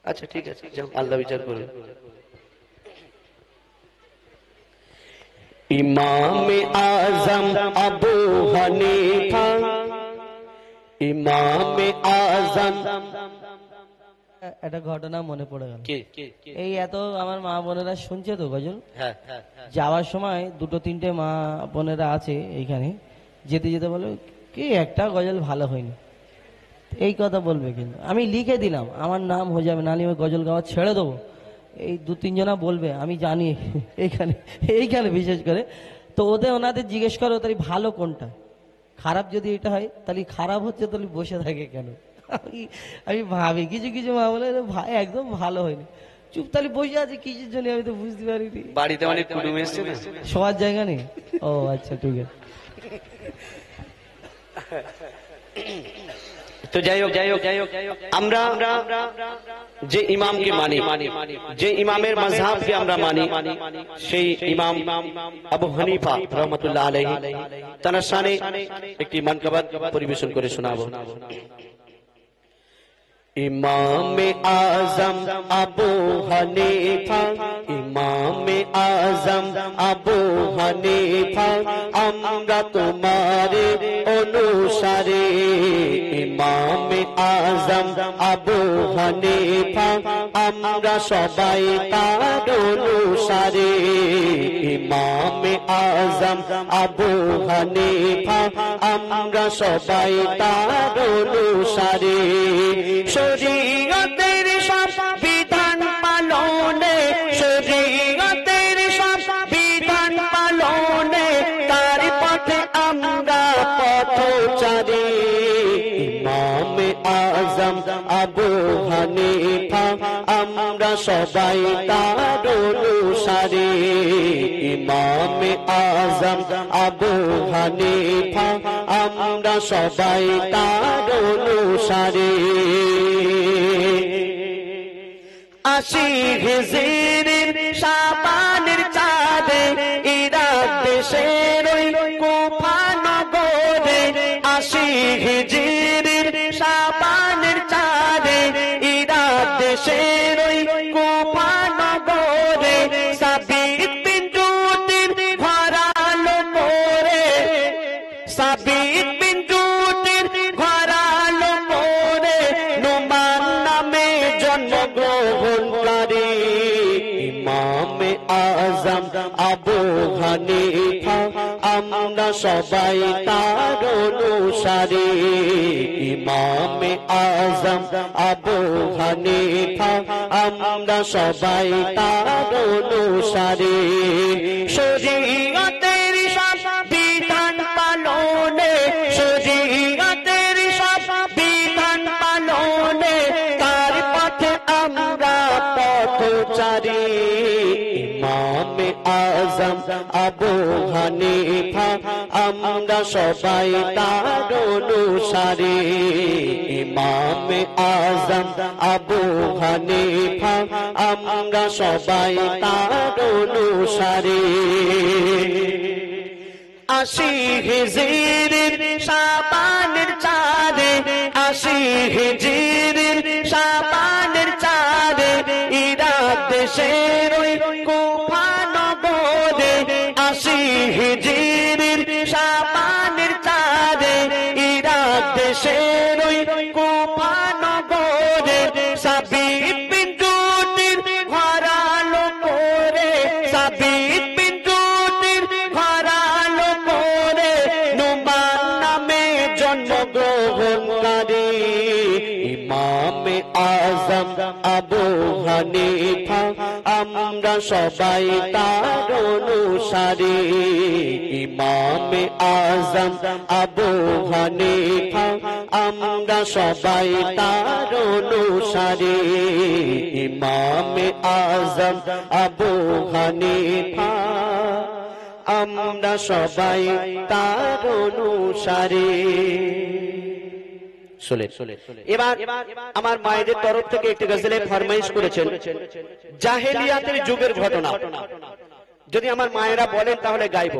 আচ্ছা ঠিক আছে, যাও, আল্লাহ বিচার করবে। ইমামে আজম আবু হানিফা, ইমামে আজম। একটা ঘটনা মনে পড়ে গেল। এই এত আমার মা বোনেরা শুনছে তো গজল, যাওয়ার সময় দুটো তিনটে মা বোনেরা আছে এইখানে, যেতে যেতে বলে কি একটা গজল ভালো হয়নি, এই কথা বলবে। কিন্তু আমি লিখে দিলাম, আমার নাম হয়ে যাবে, নাহলে আমি গজল গাওয়া ছেড়ে দেবো। এই দু তিনজনা বলবে, আমি জানি এইখানে এইখানে বিশেষ করে। তো ওনাদের জিজ্ঞেস করো তাহলে ভালো কোনটা, খারাপ যদি এটা হয় তাহলে খারাপ হচ্ছে, তাহলে বসে থাকে কেন? আমি ভাবি কিছু কিছু মা বলে ভাই একদম ভালো হয়নি, চুপ, তাহলে বসে আছে কিসের জন্য আমি তো বুঝতে পারিনি। বাড়িতে অনেক কুটুম এসছে না, শোয়ার জায়গা নেই। ও আচ্ছা ঠিক আছে। তো যাই হোক, আমরা যে ইমামকে মানি, যে ইমামের মাযহাবকে আমরা মানি, সেই ইমাম আবু হানিফা রাহমাতুল্লাহ আলাইহি, তার শানে একটি মানকাবাত পরিবেশন করে শোনাবো। ইমামে আজম আবু হানিফা, ইমামে আজম আবু হানিফা, আমরা তোমারে অনুসারে। ইমামে আজম আবু হানিফা, আমরা সবাই তার অনুসারে। ইমামে আজম আবু হানিফা, আমরা সবাই তার অনুসারে। শরীয়তের সব বিধান পালনে, শরীয়তের সব বিধান পালনে, তার পথে আমরা পথচারী। ইমামে আজম আবু হানিফা, আমরা সবাই তার অনুসারী। ইমামে আজম আবু হানিফা, আমরা সবাই তার অনুসারী। আশি হিজরির শাবানের চাঁদে, ইরাক দেশের ওই কুফা নগরে। আশি হিজরির শাবানের চাঁদে, ইরাক দেশের ওই কুফা নগরে। সাবিত বিন জুতির ঘরালো মোরে, সাবিত বিন জুতির ঘরালো মোরে, নুমান নামে জন্মগ্রহণকারী। ইমামে আজম আবু হানিফা, আমরা সবাই তার অনুসারী। ইমামে আজম আবু হানিফা, আমরা সবাই তার অনুসারী। শরীয়তের সব বিধান পালনে, শরীয়তের সব বিধান পালনে, তার পথে আমরা পথচারী। ইমামে আজম আবু হানিফা, আমরা সবাই তার অনুসারী। ইমামে আজম আবু হানিফা, আমরা সবাই তার অনুসারী। আশি হিজরির শাবানের চাঁদে, আশি হিজরির শাবানের চাঁদে, ইরাক দেশের ওই কুফা নগরে। আশি হিজরির শাবানের চাঁদে, ইরাক দেশের ওই কুফা নগরে। সাবিত বিন জুতির ঘরালো মোরে, সাবিত বিন জুতির ঘরালো মোরে, নুমান নামে জন্মগ্রহণকারী। ইমামে আজম আবু হানিফা, আমরা সবাই তার অনুসারী। ইমামে আজম আবু হানিফা, আমরা সবাই তার অনুসারী। ইমামে আজম আবু হানিফা, আমরা সবাই তার অনুসারী। এবার আমার মায়েদের তরফ থেকে একটি গজলে ফরমাইশ করেছেন জাহেলিয়াতের যুগের ঘটনা। যদি আমার মায়েরা বলেন তাহলে গাইব।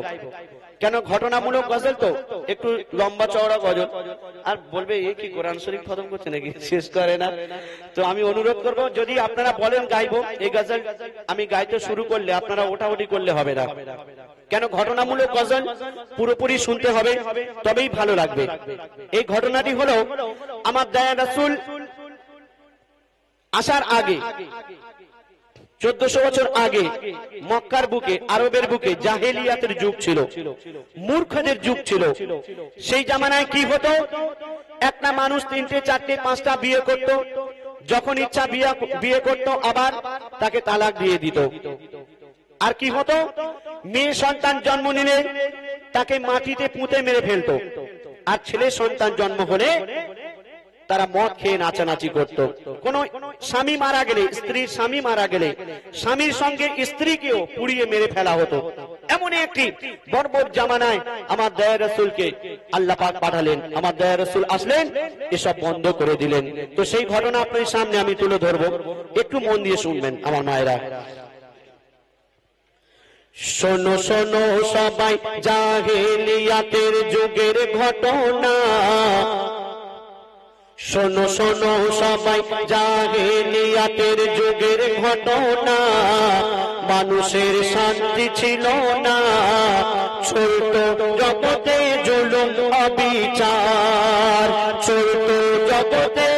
কেন ঘটনামূলক গজল তো একটু লম্বা চওড়া গজল, আর বলবে এ কি কোরআন শরীফ খতম করছে নাকি, শেষ করে না। তো আমি অনুরোধ করব, যদি আপনারা বলেন গাইবো এই গজল, আমি গাইতে শুরু করলে আপনারা ওঠাউঠি করলে হবে না। কেন ঘটনামূলক গজল পুরোপুরি শুনতে হবে, তবেই ভালো লাগবে। এই ঘটনাটি হলো আমার দয়ার রাসূল আসার আগে 1400 বছর আগে মক্কার বুকে, আরবের বুকে জাহেলিয়াতের যুগ ছিল, মূর্খদের যুগ ছিল। সেই জামানায় কি হতো, একটা মানুষ 3টে 4টে 5টা বিয়ে করত, যখন ইচ্ছা বিয়ে করত, আবার তাকে তালাক দিয়ে দিত। আর কি হতো, মেয়ে সন্তান জন্ম নিলে তাকে মাটিতে পুঁতে মেরে ফেলতো, আর ছেলে সন্তান জন্ম হলে তারা মদ খেয়ে নাচানাচি করত। কোন স্বামী মারা গেলে, স্ত্রীর স্বামী মারা গেলে স্বামীর সঙ্গে স্ত্রীকেও পুড়িয়ে মেরে ফেলা হতো। এমন একটি বর্বর জামানায় আমার দয়ার রাসূলকে আল্লাহ পাক পাঠালেন। আমার দয়ার রাসূল আসলেন, এসব বন্ধ করে দিলেন। তো সেই ঘটনা আপনার সামনে আমি তুলে ধরবো, একটু মন দিয়ে শুনবেন আমার মায়েরা। শোনো শোনো সবাই জাহেলিয়াতের যুগের ঘটনা, শোনো শোনো সবাই জাহেলিয়াতের যুগের ঘটনা। মানুষের শান্তি ছিল না, চলত জগতে জুলুম অবিচার, চলত জগতে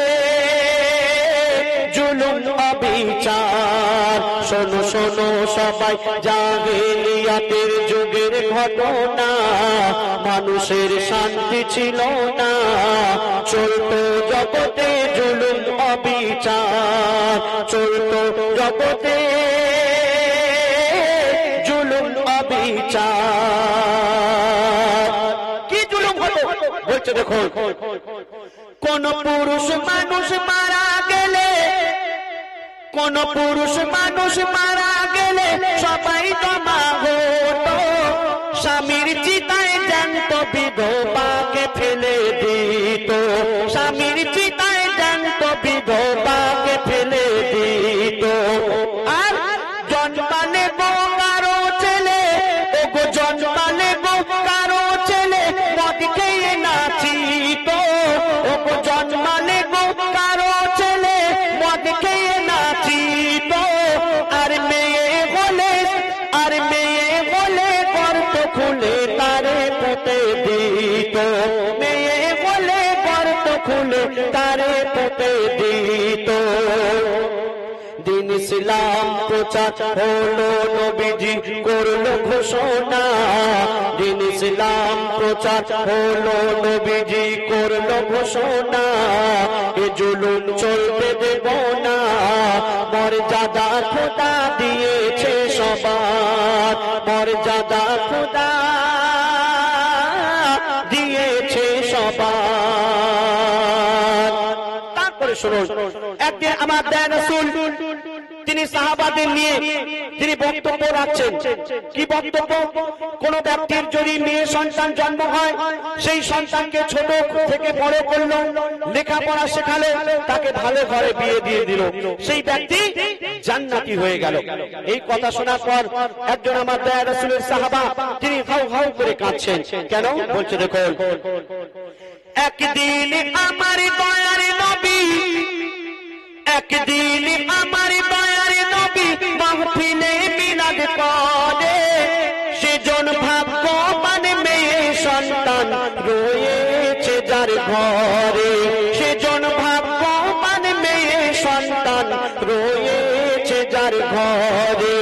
জুলুম অবিচার। শোনো শোনো সবাই জাহেলিয়াতের যুগের ঘটনা, মানুষের শান্তি ছিল না, চলত জগতে জুলুম অবিচার, চলত জগতে জুলুম অবিচার। কি জুলুম হতো বলছে দেখো, কোন পুরুষ মানুষ মারা গেলে, কোন পুরুষ মানুষ মারা গেলে সবাই জমা হতো, স্বামীর চিতায় জ্যান্ত বিধবাকে ফেলে দিত, স্বামীর চিতায় জ্যান্ত বিধবাকে ফেলে দিত। আর জন্মালে গো কারো ছেলে, ওগো জন্মালে গো কারো ছেলে মদ খেয়ে নাচিত, ওগো জন্মালে গো কারো ছেলে মদ খেয়ে নাচিত। আর মেয়ে হলে, আর মেয়ে হলে গর্ত খুলে তারে পুঁতে দিত, মেয়ে হলে গর্ত খুলে তারে পুঁতে দিত। দিন ইসলাম প্রচার হলো, নবীজি করলো ঘোষণা, দিন ইসলাম প্রচার হলো, নবীজি করলো ঘোষণা। এ জুলুম চলতে দেব না, মর্যাদা খোদা দিয়েছে সবার, মর্যাদা খোদা দিয়েছে সবার। তারপরে শুনুন, একদিন আমার দয়ার রাসূল তিনি সাহাবাদের নিয়ে তিনি বক্তব্য রাখছেন। কি বক্তব্য? কোন ব্যক্তির যদি মেয়ে সন্তান জন্ম হয়, সেই সন্তানকে ছোট থেকে বড় করলো, লেখাপড়া শেখালো, তাকে ভালো ঘরে বিয়ে দিয়ে দিল, সেই ব্যক্তি জান্নাতি হয়ে গেল। এই কথা শোনার পর একজন আমার দয়ার রাসূলের সাহাবা তিনি হাউ হাউ করে কাঁদছেন। কেন বলছে দেখো, একদিন আমার দয়ার নবী, একদিন আমার দয়ার নবী মাহফিলে মিলাদ করে, সেজন ভাগ্যবান মেয়ে সন্তান রয়েছে যার ঘরে, সেজন ভাগ্যবান মেয়ে সন্তান রয়েছে যার ঘরে।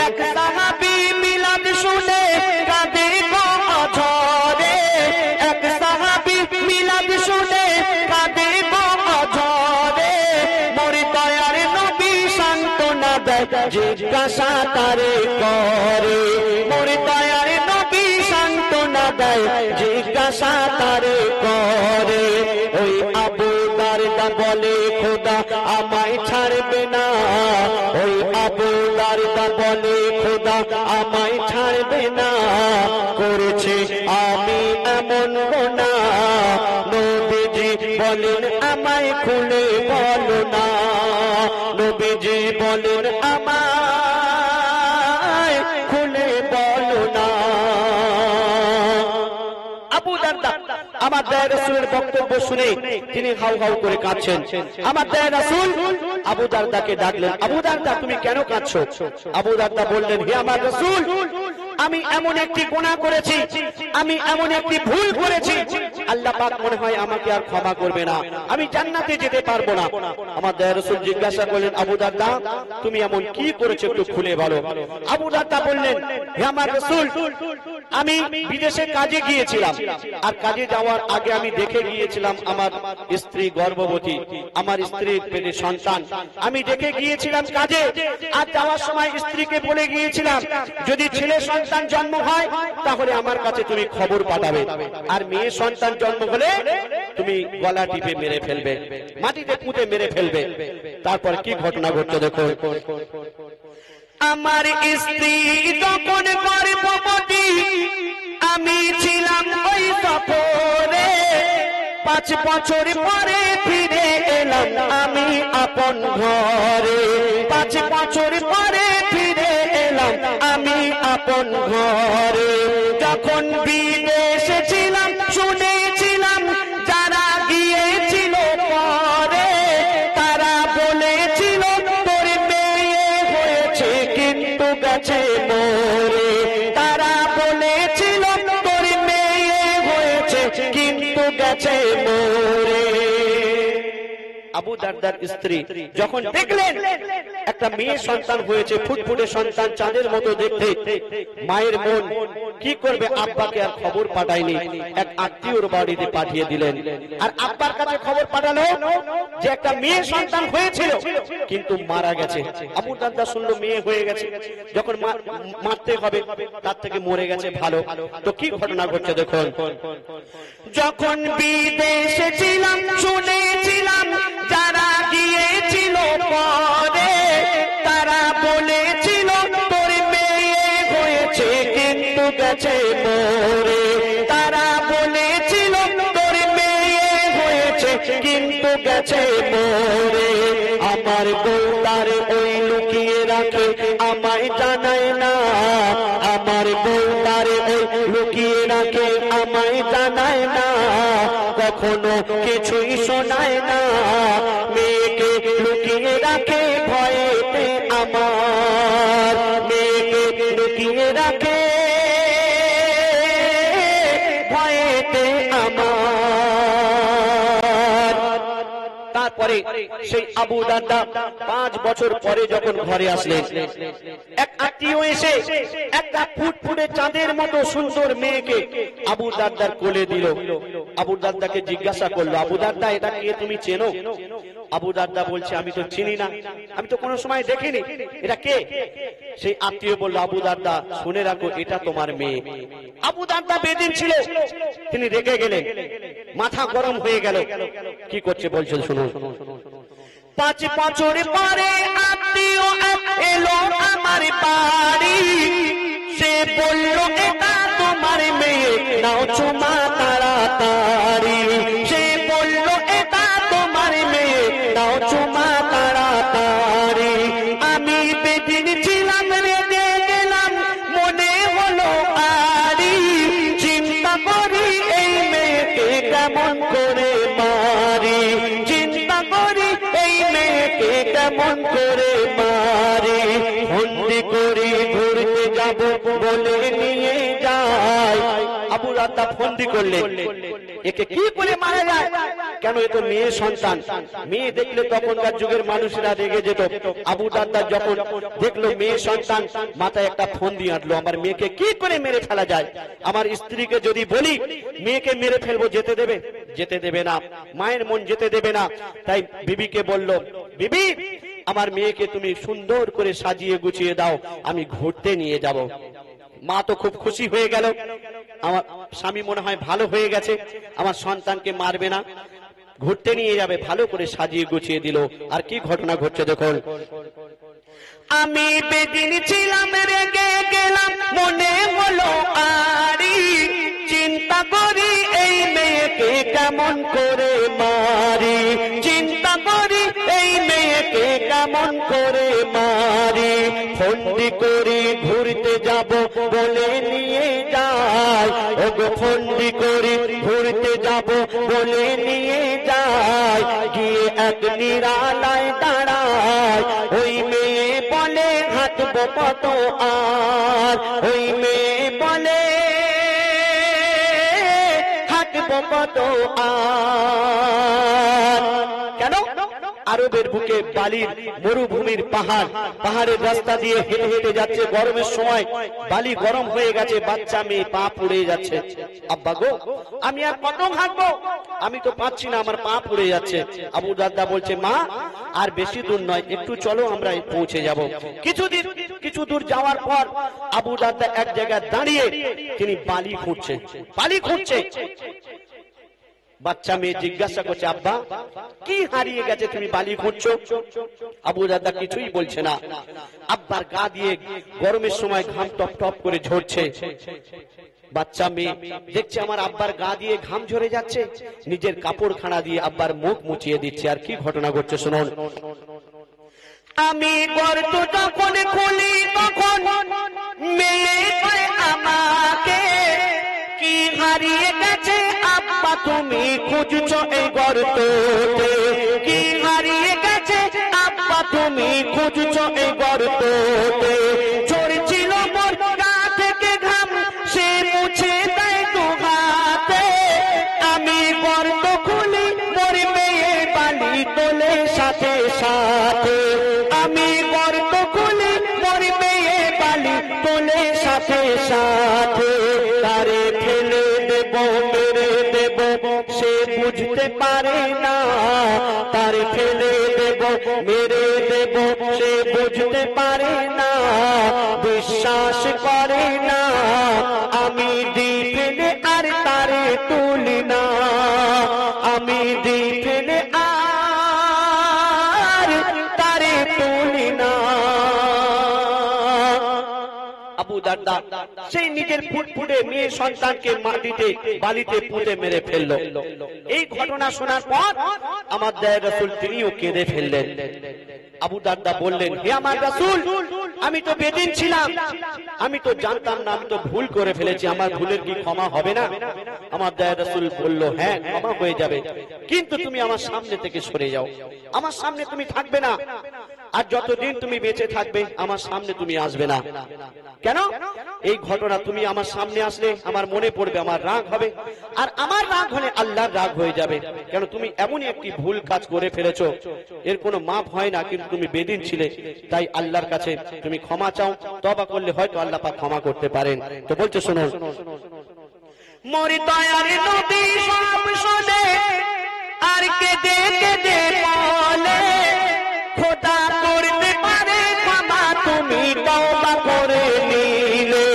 এক সাহাবী মিলাদ শুনে কাঁদে গো অঝরে, এক সাহাবী মিলাদ শুনে কাঁদে গো অঝরে। মোর দয়ার নবী সান্ত্বনা দেয়, জিজ্ঞাসা তারে করে, মোর দয়ার নবী সান্ত্বনা দেয়, জিজ্ঞাসা তারে করে। ওই আবু দারদা বলে খোদা আমায় ছাড়বে না, ওই আবু দারদা বলে খোদা আমায় ছাড়বে না, করেছে আমি এমন গুনাহ, নবীজি বলেন আমায় খুলে বলো না, নবীজি বলেন আমায় খুলে বলো না। আমার দয়ার রাসূলের বক্তব্য শুনে তিনি হাউ হাউ করে কাঁদছেন। আমার দয়ার রাসূল আবু দারদাকে ডাকলেন, আবু দারদা তুমি কেন কাঁদছো? আবু দারদা বললেন, হে আমার রাসূল, আমি এমন একটি গুনাহ করেছি, আমি এমন একটি ভুল করেছি, আল্লাহ পাক মনে হয় আমাকে আর ক্ষমা করবে না, আমি জান্নাতে যেতে পারবো না। আমার দয়ার রাসূল জিজ্ঞাসা করলেন, আবু দারদা তুমি এমন কি করেছো একটু খুলে বলো। আবু দারদা বললেন, হে আমার রাসূল, আমি বিদেশে কাজে গিয়েছিলাম, আর কাজে যাওয়ার আগে আমি দেখে গিয়েছিলাম আমার স্ত্রী গর্ভবতী, আমার স্ত্রীর পেটে সন্তান, আমি দেখে গিয়েছিলাম কাজে, আর যাওয়ার সময় স্ত্রীকে বলে গিয়েছিলাম যদি ছেলে সন্তান জন্ম হয় তাহলে আমার কাছে তুমি খবর পাঠাবে, আর মেয়ে সন্তান জন্ম হলে তুমি গলা টিপে মেরে ফেলবে, মাটিতে পুঁতে মেরে ফেলবে। তারপর কি ঘটনা ঘটছে দেখো। আমার স্ত্রী যখন গর্ভবতী, আমি ছিলাম ওই সফরে, 5 বছর পরে ফিরে এলাম আমি আপন ঘরে, 5 বছর পরে ফিরে এলাম আমি আপন ঘরে। যখন বিদেশে ছিলাম শুনেছিলাম যারা গিয়েছিল পরে, তারা বলেছিল তোর মেয়ে হয়েছে কিন্তু গেছে মরে, তারা বলেছিল তোর মেয়ে হয়েছে কিন্তু গেছে মরে। আবু দারদার স্ত্রী যখন দেখলেন একটা মেয়ে সন্তান হয়েছে, ফুটফুটে সন্তান, চাঁদের মতো দেখতে, মায়ের মন কি করবে, আব্বাকে আর খবর পাঠায়নি, এক আত্মীয়র বাড়িতে পাঠিয়ে দিলেন, আর আব্বার কাছে খবর পাঠালো যে একটা মেয়ে সন্তান হয়েছিল কিন্তু মারা গেছে। আবু দারদা শুনলো মেয়ে হয়ে গেছে, যখন মারতে হবে তার থেকে মরে গেছে ভালো। তো কি ঘটনা ঘটছে দেখুন। যখন বিদেশে ছিলাম শুনেছিলাম যারা গিয়েছিল পরে, তারা বলেছিল তোর মেয়ে হয়েছে কিন্তু গেছে মরে, তারা বলেছিল তোর মেয়ে হয়েছে কিন্তু গেছে মরে। আমার বউ তার ওই লুকিয়ে রাখে আমায় জানায় না, আমার বউ তার ওই লুকিয়ে রাখে আমায় জানায় না, কখনো কিছুই শোনায় না, মেয়েকে লুকিয়ে রাখে ভয়েতে আমার, মেয়েকে লুকিয়ে রাখে ভয়েতে আমার। তারপরে সেই আবু দারদা 5 বছর পরে যখন ঘরে আসলেন, এক আত্মীয় এসে একটা ফুটফুটে চাঁদের মতো সুন্দর মেয়েকে আবু দারদার কোলে দিল। আবু দারদাকে জিজ্ঞাসা করলো, আবু দারদা এটা কে, তুমি চেনো? আবু দারদা বলছে, আমি তো চিনি না, আমি তো কোনো সময় দেখিনি, এটা কে? সেই আত্মীয় বলল, আবু দারদা শুনে রাখো এটা তোমার মেয়ে। আবু দারদা বেদিন ছিল, তিনি রেগে গেলেন, মাথা গরম হয়ে গেল। কি করছে বলছেন শুনুন। 5 বছর পরে আত্মীয় এলো আমার বাড়ি, সে বলল এটা তোমার মেয়ে, নাও চুমা তাড়াতাড়ি, সে বলল এটা তোমার মেয়ে, নাও চুমা তাড়াতাড়ি। আমি বেদিন ছিলাম, রেগে গেলাম, মনে হলো আরি, চিন্তা করি এই মেয়েকে কেমন করে মারি, চিন্তা করি এই মেয়েকে কেমন করে মারি। বন্দি করি ঘুরতে যাব বলে নিয়ে যায়। আবু দারদা বন্দি করলেন, একে কি করে মারা যায়? কেন, এ তো মেয়ে সন্তান। মেয়ে দেখলে তখনকার যুগের মানুষেরা রেগে যেত। আবু দারদা যখন দেখলো মেয়ে সন্তান, মাথায় একটা ফন্দি আঁটলো, আমার মেয়েকে কি করে মেরে ফেলা যায়। আমার স্ত্রীকে যদি বলি মেয়েকে মেরে ফেলবো, যেতে দেবে? যেতে দেবে না, মায়ের মন যেতে দেবে না। তাই বিবিকে বলল, বিবি আমার মেয়েকে তুমি সুন্দর করে সাজিয়ে গুছিয়ে দাও, আমি ঘুরতে নিয়ে যাব। মা তো খুব খুশি হয়ে গেল, আমার স্বামী মনে হয় ভালো হয়ে গেছে, আমার সন্তানকে মারবে না, ঘুরতে নিয়ে যাবে, ভালো করে সাজিয়ে গুছিয়ে দিল। আর কি ঘটনা ঘটছে দেখুন। আমি বেদিন ছিলাম, রেগে গেলাম, মনে হলো আরি, চিন্তা করি এই মেয়েকে কেমন করে মারি, চিন্তা করি এই মেয়েকে কেমন করে মারি। ফোন ফন্দি করে ঘুরতে যাব বলে নিয়ে যায়, ওগো ফন্দি করে ঘুরতে যাব বলে নিয়ে যায়, গিয়ে এক নিরালায় দাঁড়ায়, ওই মেয়ে বলে হাঁটবো কত আর, ওই মেয়ে বলে হাঁটবো কত আর। কেন? আরবের বুকে বালির মরুভূমির পাহাড়ের রাস্তা দিয়ে হেঁটে হেঁটে যাচ্ছে, গরমের সময় বালি গরম হয়ে গেছে, বাচ্চা মেয়ে পা পুড়ে যাচ্ছে। আব্বা গো, আমি আর কত হাঁটবো, আমি তো পাচ্ছি না, আমার পা পুড়ে যাচ্ছে। আবু দারদা বলছে, মা আর বেশি দূর নয়, একটু চলো, আমরা পৌঁছে যাব। কিছু দূর যাওয়ার পর আবু দারদা এক জায়গায় দাঁড়িয়ে তিনি বালি খুঁড়ছে। বাচ্চা মেয়ে জিজ্ঞাসা করছে, আব্বা কি হারিয়ে গেছে, তুমি বালি খুঁড়ছো? আবু দারদা কিছুই বলছে না। আব্বার গা দিয়ে গরমের সময় ঘাম টপ টপ করে ঝরছে। বাচ্চা মেয়ে দেখছে আমার আব্বার গা দিয়ে ঘাম ঝরে যাচ্ছে, নিজের কাপড় খানা দিয়ে আব্বার মুখ মুছিয়ে দিচ্ছে। আর কি ঘটনা ঘটছে শুনুন। আমি গর্ত যখন খুলি তখন মেয়ে আমাকে, কি হারিয়ে গেছে আব্বা তুমি খুঁজছো এই গর্তে, কি হারিয়ে গেছে আব্বা তুমি খুঁজছো এই গর্তে, ঝরছিল মোর গা থেকে ঘাম সে মুছে দেয় দু হাতে, আমি গর্ত খুলি মোর মেয়ে বালি তোলে সাথে সাথে, আমি গর্ত খুলি মোর মেয়ে বালি তোলে সাথে সাথে, তারে ফেলে দেব মেরে দেব সে বুঝতে পারে না, তারে ফেলে দেব মেরে দেব সে বুঝতে পারে না, বিশ্বাস করে না, আমি দিই ফেলে আর তারে তুলি না, আমি দিই ফেলে আর তারে তুলি না। আবু দারদা সেই নিজের ফুটফুটে মেয়ে সন্তানকে মাটিতে বালিতে পুঁতে মেরে ফেললো। এই ঘটনা শোনার পর আমার দয়ার রাসূল তিনিও কেঁদে ফেললেন। আবু দারদা বললেন, হে আমার রাসূল, আমি তো বেদিন ছিলাম, আমি তো জানতাম না, আমি তো ভুল করে ফেলেছি, আমার ভুলের কি ক্ষমা হবে না? আমার দয়ার রাসূল বলল, হ্যাঁ ক্ষমা হয়ে যাবে, কিন্তু তুমি আমার সামনে থেকে সরে যাও, আমার সামনে তুমি থাকবে না, আর যতদিন তুমি বেঁচে থাকবে আমার সামনে তুমি আসবে না। কেন? এই ঘটনা তুমি আমার সামনে আসলে আমার মনে পড়বে, আমার রাগ হবে, আর আমার রাগ হলে আল্লাহর রাগ হয়ে যাবে। কেন? তুমি এমনই একটি ভুল কাজ করে ফেলেছো, এর কোনো মাপ হয় না, কিন্তু তুমি বেদিন ছিলে, তাই আল্লাহর কাছে তুমি ক্ষমা চাও, তওবা করলে হয়তো আল্লাহ পাক ক্ষমা করতে পারেন। তো বলছে শুনুন, মোর দয়ার নবী সব শুনে আর কেঁদে কেঁদে বলে, খোদা করতে পারে ক্ষমা তুমি তওবা করে নিলে,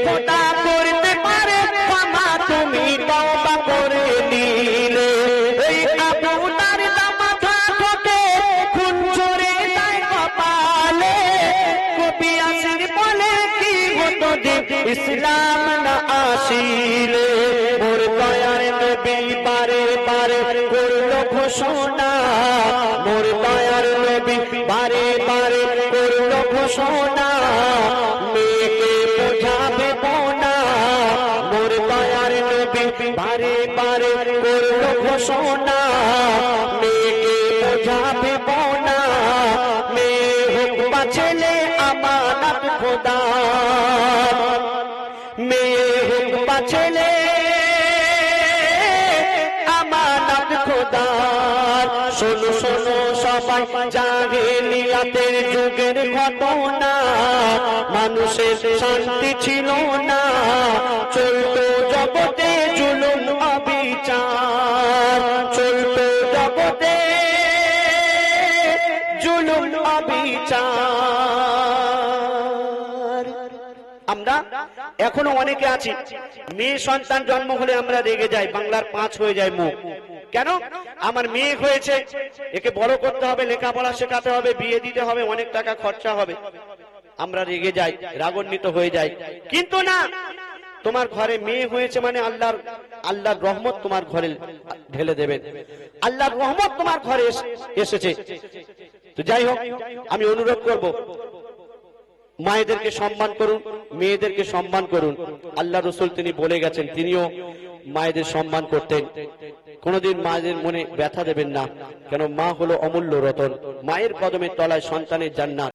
খোদা করতে পারে ক্ষমা তুমি তওবা করে নিলে, এই আবু দারদা মাথা ঠোকে খুন ঝরে যায় কপালে, কবি আসির বলে কি হতো দিন ইসলাম না আসিলে, মোর দয়ার নবী বারে বারে করলো ঘোষণা, মোর দয়ার নবী বারে বারে করলো ঘোষণা, মেয়েকে বোঝাবে বোনা, মোর দয়ার নবী বারে বারে করলো ঘোষণা, মেয়েকে বোঝাবে বোনা, মেয়ে হোক বা ছেলে আমানত খোদা, মেয়ে হোক বা ছেলে আমানত খোদার। শোনো শোনো সবাই জাহেলিয়াতের যুগের ঘটনা, মানুষের শান্তি ছিল না, চলতো জগতে জুলুম অবিচার, চলতো জগতে জুলুম অবিচার। আমরা এখনো অনেকে আছি, মেয়ে সন্তান জন্ম হলে আমরা রেগে যাই, বাংলার 5 হয়ে যায় মুখ। কেন? আমার মেয়ে হয়েছে, একে বড় করতে হবে, লেখাপড়া শেখাতে হবে, বিয়ে দিতে হবে, অনেক টাকা খরচা হবে, আমরা রেগে যাই, রাগান্বিত হয়ে যাই। কিন্তু না, তোমার ঘরে মেয়ে হয়েছে মানে আল্লাহর রহমত তোমার ঘরে ঢেলে দেবেন, আল্লাহর রহমত তোমার ঘরে এসেছে। তো যাই হোক, আমি অনুরোধ করব, মায়েদেরকে সম্মান করুন, মেয়েদেরকে সম্মান করুন। আল্লাহ রসুল তিনি বলে গেছেন, তিনিও মায়েদের সম্মান করতেন। কোনোদিন মায়েদের মনে ব্যথা দেবেন না, কেন মা হলো অমূল্য রতন। মায়ের কদমের তলায় সন্তানের জান্নাত।